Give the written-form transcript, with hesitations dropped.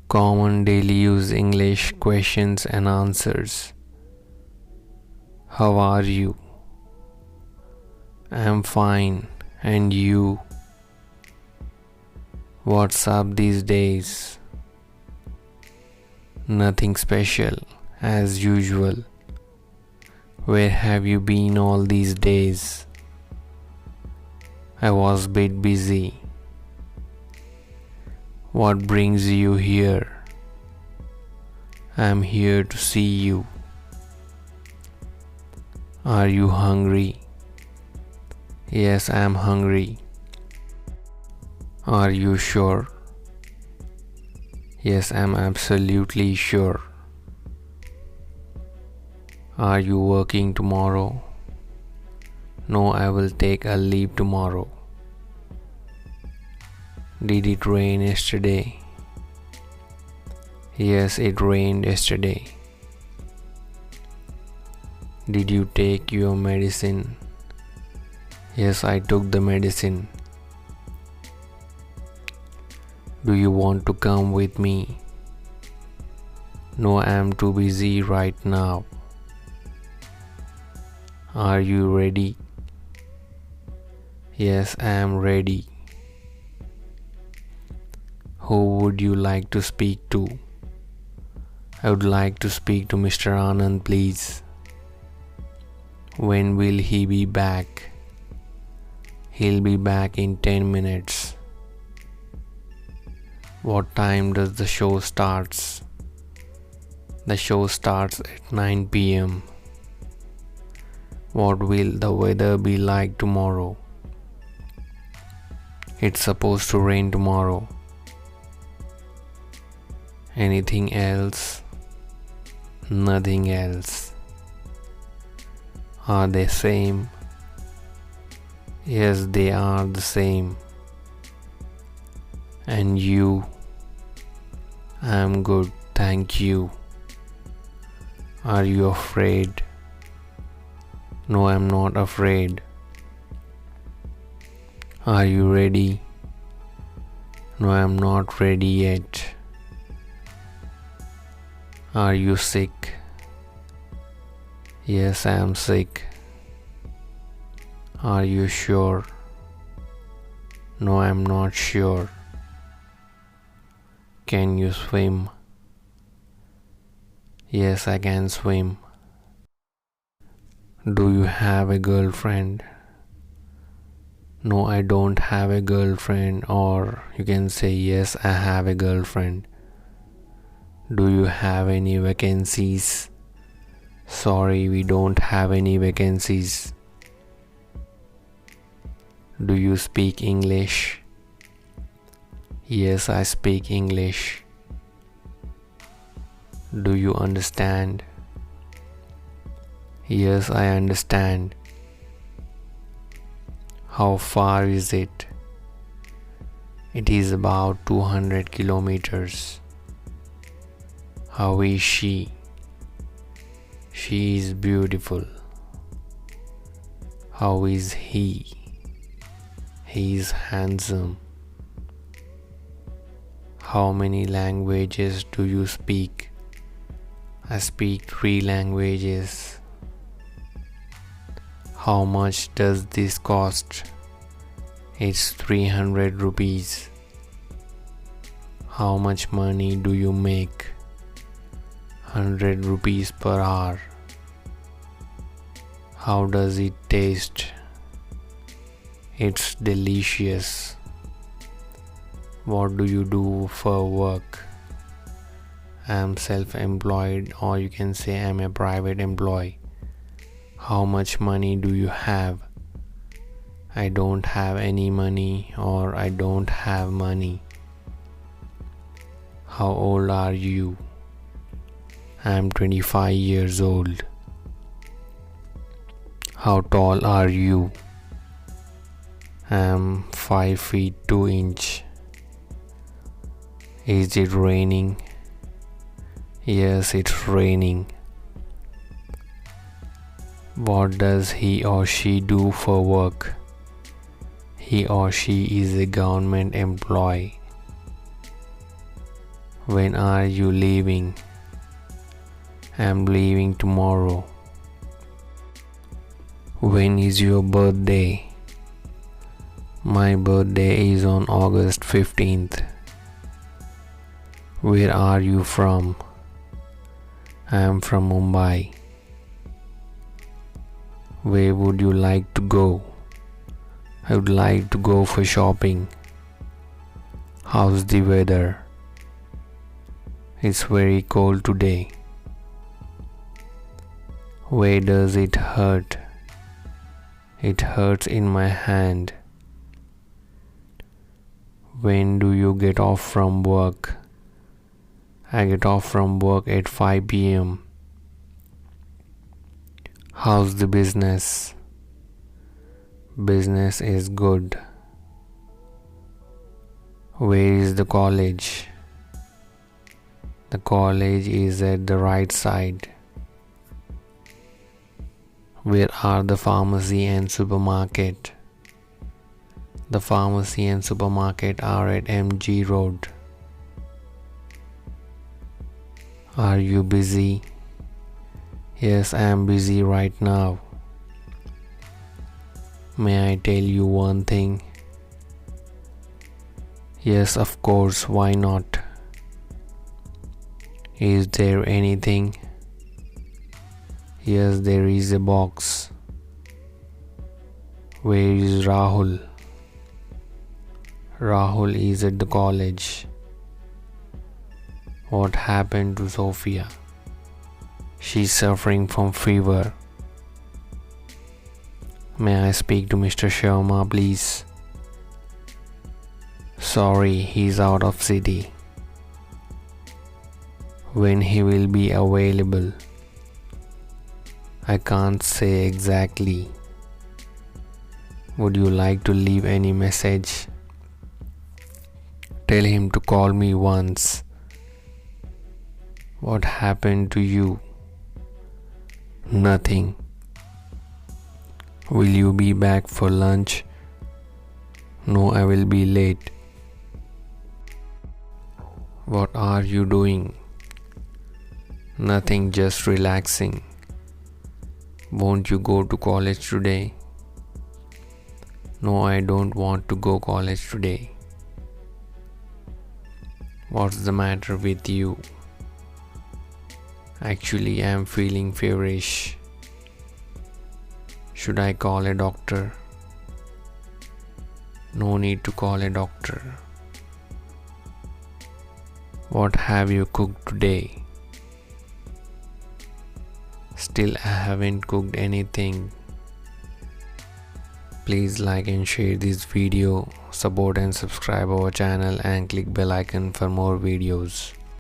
Common daily use English questions and answers. How are you? I'm fine. And you? What's up these days? Nothing special, as usual. Where have you been all these days? I was a bit busy. What brings you here? I'm here to see you. Are you hungry? Yes, I'm hungry. Are you sure? Yes, I'm absolutely sure. Are you working tomorrow? No, I will take a leave tomorrow. Did it rain yesterday? Yes, it rained yesterday. Did you take your medicine? Yes, I took the medicine. Do you want to come with me? No, I am too busy right now. Are you ready? Yes, I am ready. Who would you like to speak to? I would like to speak to Mr. Anand, please. When will he be back? He'll be back in 10 minutes. What time does the show starts? The show starts at 9 p.m. What will the weather be like tomorrow? It's supposed to rain tomorrow. Anything else? Nothing else. Are they same? Yes, they are the same. And you? I'm good, thank you. Are you afraid? No, I'm not afraid. Are you ready? No, I'm not ready yet. Are you sick? Yes, I am sick. Are you sure? No, I'm not sure. Can you swim? Yes, I can swim. Do you have a girlfriend? No, I don't have a girlfriend, or you can say yes, I have a girlfriend. Do you have any vacancies? Sorry, we don't have any vacancies. Do you speak English? Yes, I speak English. Do you understand? Yes, I understand. How far is it? It is about 200 kilometers. How is she? She is beautiful. How is he? He is handsome. How many languages do you speak? I speak 3 languages. How much does this cost? It's 300 rupees. How much money do you make? 100 rupees per hour. How does it taste? It's delicious. What do you do for work? I am self-employed, or you can say I am a private employee. How much money do you have? I don't have any money, or I don't have money. How old are you? I am 25 years old. How tall are you? I am 5 feet 2 inches. Is it raining? Yes, it's raining. What does he or she do for work? He or she is a government employee. When are you leaving? I'm leaving tomorrow. When is your birthday? My birthday is on August 15th. Where are you from? I'm from Mumbai. Where would you like to go? I would like to go for shopping. How's the weather? It's very cold today. Where does it hurt? It hurts in my hand. When do you get off from work? I get off from work at 5 p.m. How's the business? Business is good. Where is the college? The college is at the right side. Where are the pharmacy and supermarket? The pharmacy and supermarket are at MG Road. Are you busy? Yes, I am busy right now. May I tell you one thing? Yes, of course, why not? Is there anything? Yes, there is a box. Where is Rahul? Rahul is at the college. What happened to Sophia? She's suffering from fever. May I speak to Mr. Sharma, please? Sorry, he's out of city. When he will be available? I can't say exactly. Would you like to leave any message? Tell him to call me once. What happened to you? Nothing. Will you be back for lunch? No, I will be late. What are you doing? Nothing, just relaxing. Won't you go to college today? No, I don't want to go college today. What's the matter with you? Actually, I am feeling feverish. Should I call a doctor? No need to call a doctor. What have you cooked today? Still, I haven't cooked anything. Please like and share this video, support and subscribe our channel and click bell icon for more videos.